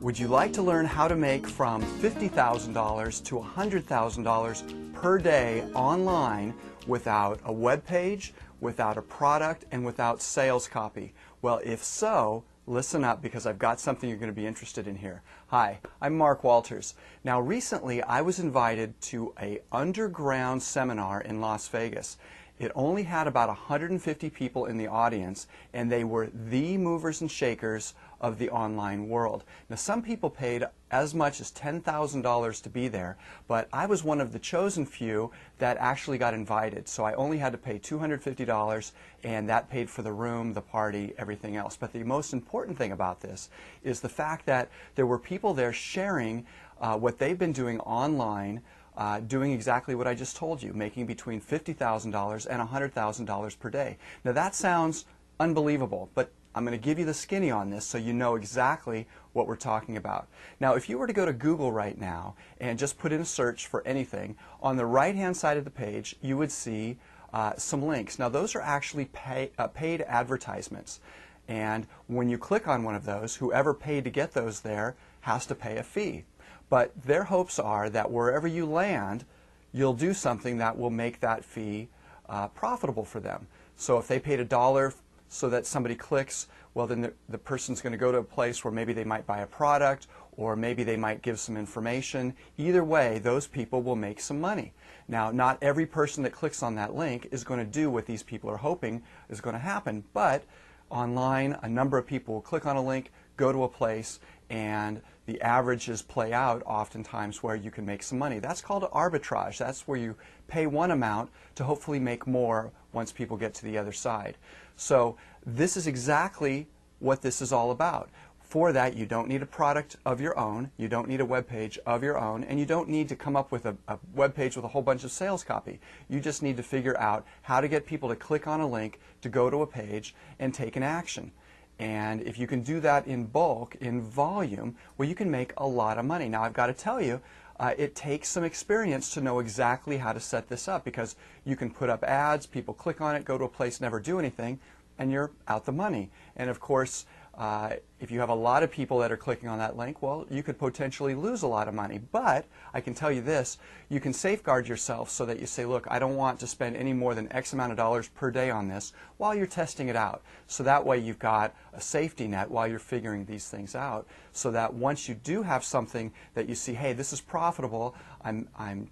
Would you like to learn how to make from $50,000 to $100,000 per day online without a web page, without a product, and without sales copy? Well, if so, listen up because I've got something you're going to be interested in here. Hi, I'm Mark Walters. Now recently I was invited to an underground seminar in Las Vegas. It only had about 150 people in the audience, and they were the movers and shakers of the online world. Now some people paid as much as $10,000 to be there, but I was one of the chosen few that actually got invited. So I only had to pay $250, and that paid for the room, the party, everything else. But the most important thing about this is the fact that there were people there sharing what they've been doing online, doing exactly what I just told you, making between $50,000 and $100,000 per day. Now that sounds unbelievable, but I'm going to give you the skinny on this so you know exactly what we're talking about. Now if you were to go to Google right now and just put in a search for anything, on the right hand side of the page you would see some links. Now those are actually paid advertisements, and when you click on one of those, whoever paid to get those there has to pay a fee. But their hopes are that wherever you land, you'll do something that will make that fee profitable for them. So if they paid $1 so that somebody clicks, well then the person's going to go to a place where maybe they might buy a product, or maybe they might give some information. Either way, those people will make some money. Now, not every person that clicks on that link is going to do what these people are hoping is going to happen, but online a number of people will click on a link, go to a place, and the averages play out oftentimes where you can make some money. That's called arbitrage. That's where you pay one amount to hopefully make more once people get to the other side. So this is exactly what this is all about. For that, you don't need a product of your own, you don't need a web page of your own, and you don't need to come up with a web page with a whole bunch of sales copy. You just need to figure out how to get people to click on a link, to go to a page, and take an action. And if you can do that in bulk, in volume, well, you can make a lot of money. Now, I've got to tell you, it takes some experience to know exactly how to set this up, because you can put up ads, people click on it, go to a place, never do anything, and you're out the money. And of course, if you have a lot of people that are clicking on that link, well, you could potentially lose a lot of money. But I can tell you this, you can safeguard yourself so that you say, look, I don't want to spend any more than X amount of dollars per day on this while you're testing it out. So that way you've got a safety net while you're figuring these things out, so that once you do have something that you see, hey, this is profitable, I'm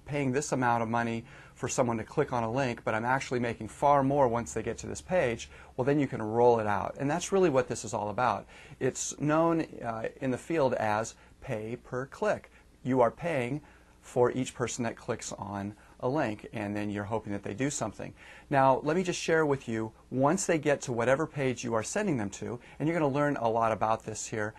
paying this amount of money for someone to click on a link, but I'm actually making far more once they get to this page, well then you can roll it out. And that's really what this is all about. It's known in the field as pay per click. You are paying for each person that clicks on a link, and then you're hoping that they do something. Now let me just share with you, once they get to whatever page you are sending them to, and you're going to learn a lot about this here.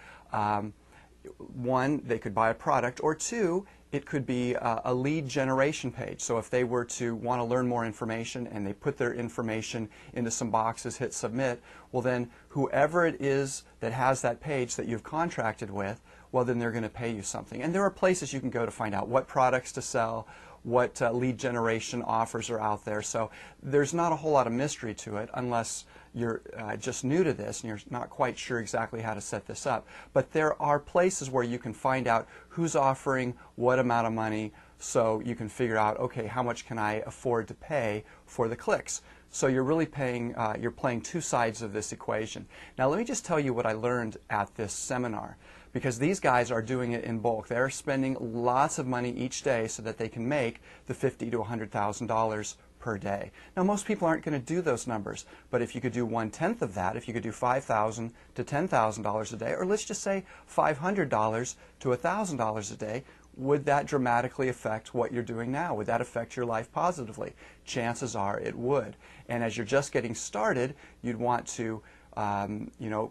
One, they could buy a product, or two, it could be a lead generation page. So if they were to want to learn more information and they put their information into some boxes, hit submit, well then whoever it is that has that page that you've contracted with, well then they're going to pay you something. And there are places you can go to find out what products to sell, what lead generation offers are out there. So there's not a whole lot of mystery to it unless you're just new to this and you're not quite sure exactly how to set this up. But there are places where you can find out who's offering what amount of money, so you can figure out, okay, how much can I afford to pay for the clicks? So you're really paying, you're playing two sides of this equation. Now let me just tell you what I learned at this seminar, because these guys are doing it in bulk. They're spending lots of money each day so that they can make the $50,000 to $100,000 per day. Now most people aren't going to do those numbers, but if you could do 1/10 of that, if you could do $5,000 to $10,000 a day, or let's just say $500 to $1,000 a day, would that dramatically affect what you're doing now? Would that affect your life positively? Chances are it would. And as you're just getting started, you'd want to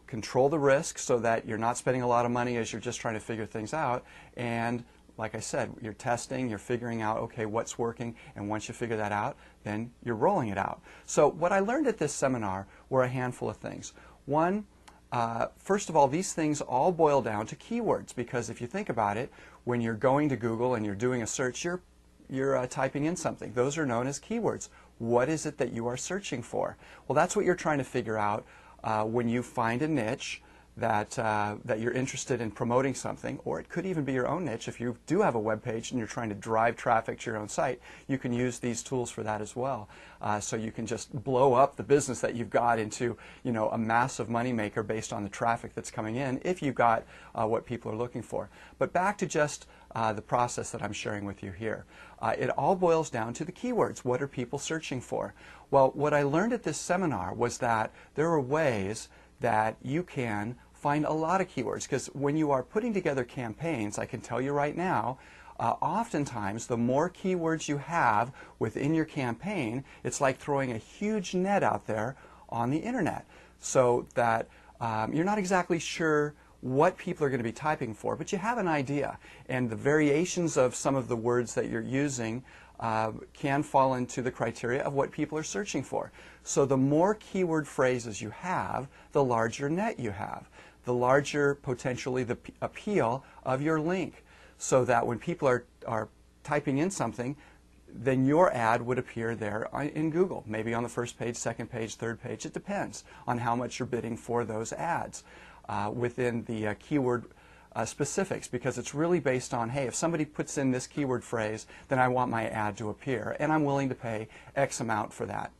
control the risk so that you're not spending a lot of money as you're just trying to figure things out. And like I said, you're testing, you're figuring out, okay, what's working, and once you figure that out, then you're rolling it out. So what I learned at this seminar were a handful of things. One, first of all, these things all boil down to keywords, because if you think about it, when you're going to Google and you're doing a search, you're typing in something. Those are known as keywords. What is it that you are searching for? Well, that's what you're trying to figure out when you find a niche that you're interested in promoting something, or it could even be your own niche. If you do have a web page and you're trying to drive traffic to your own site, you can use these tools for that as well. So you can just blow up the business that you've got into, a massive moneymaker based on the traffic that's coming in if you've got what people are looking for. But back to just the process that I'm sharing with you here. It all boils down to the keywords. What are people searching for? Well, what I learned at this seminar was that there are ways that you can find a lot of keywords, because when you are putting together campaigns, I can tell you right now, oftentimes the more keywords you have within your campaign, it's like throwing a huge net out there on the internet, so that you're not exactly sure what people are going to be typing for, but you have an idea, and the variations of some of the words that you're using can fall into the criteria of what people are searching for. So the more keyword phrases you have, the larger net you have, the larger potentially the appeal of your link, so that when people are typing in something, then your ad would appear there in Google, maybe on the first page, second page, third page. It depends on how much you're bidding for those ads within the keyword specifics, because it's really based on, hey, if somebody puts in this keyword phrase, then I want my ad to appear, and I'm willing to pay X amount for that.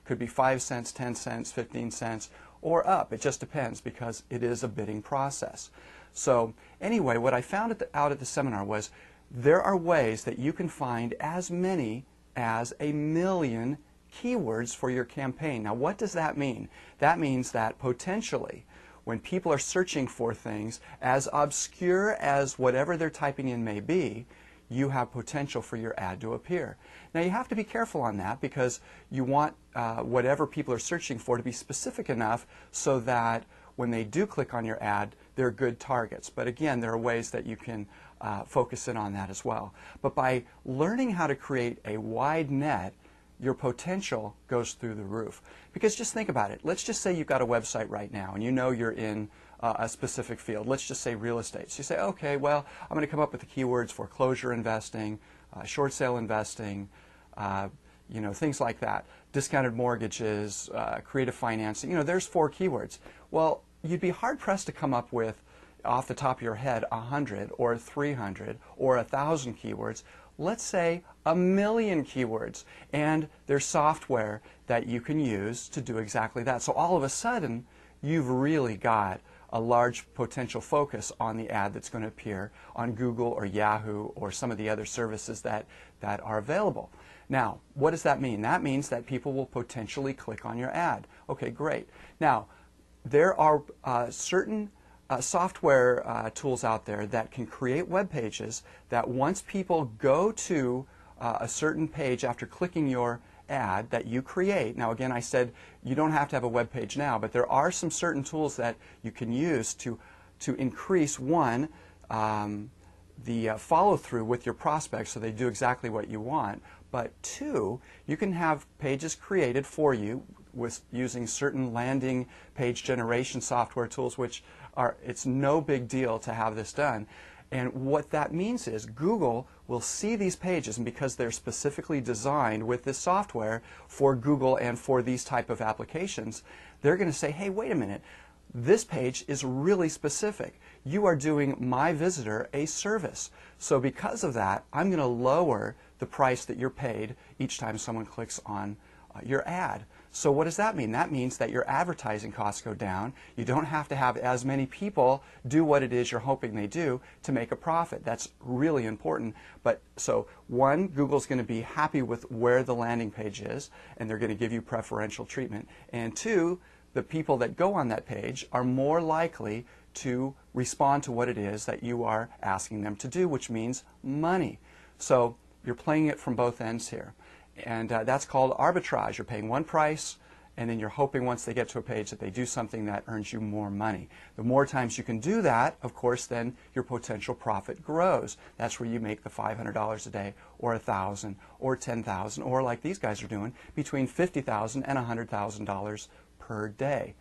Could be 5 cents, 10 cents, 15 cents, or up. It just depends, because it is a bidding process. So anyway, what I found out at the seminar was there are ways that you can find as many as 1 million keywords for your campaign. Now, what does that mean? That means that potentially, when people are searching for things as obscure as whatever they're typing in may be, you have potential for your ad to appear. Now, you have to be careful on that, because you want whatever people are searching for to be specific enough so that when they do click on your ad, they're good targets. But again, there are ways that you can focus in on that as well. But by learning how to create a wide net, your potential goes through the roof. Because just think about it. Let's just say you've got a website right now and you know you're in a specific field. Let's just say real estate. So you say, okay, well, I'm going to come up with the keywords foreclosure investing, short sale investing, things like that. Discounted mortgages, creative financing. There's 4 keywords. Well, you'd be hard-pressed to come up with, off the top of your head, 100 or 300 or 1,000 keywords. Let's say 1 million keywords, and there's software that you can use to do exactly that. So all of a sudden, you've really got a large potential focus on the ad that's going to appear on Google or Yahoo or some of the other services that are available. Now, what does that mean? That means that people will potentially click on your ad. Okay, great. Now, there are certain software tools out there that can create web pages that once people go to a certain page after clicking your ad that you create. Now again, I said you don't have to have a web page now, but there are some certain tools that you can use to increase, one, the follow-through with your prospects so they do exactly what you want, but 2, you can have pages created for you with using certain landing page generation software tools, which it's no big deal to have this done. And what that means is Google will see these pages, and because they're specifically designed with this software for Google and for these type of applications, they're going to say, hey, wait a minute, this page is really specific. You are doing my visitor a service. So because of that, I'm going to lower the price that you're paid each time someone clicks on your ad. So what does that mean? That means that your advertising costs go down. You don't have to have as many people do what it is you're hoping they do to make a profit. That's really important. But so 1, Google's going to be happy with where the landing page is, and they're going to give you preferential treatment. And 2, the people that go on that page are more likely to respond to what it is that you are asking them to do, which means money. So you're playing it from both ends here. And that's called arbitrage. You're paying one price, and then you're hoping once they get to a page that they do something that earns you more money. The more times you can do that, of course, then your potential profit grows. That's where you make the $500 a day, or $1,000, or $10,000, or like these guys are doing, between $50,000 and $100,000 per day.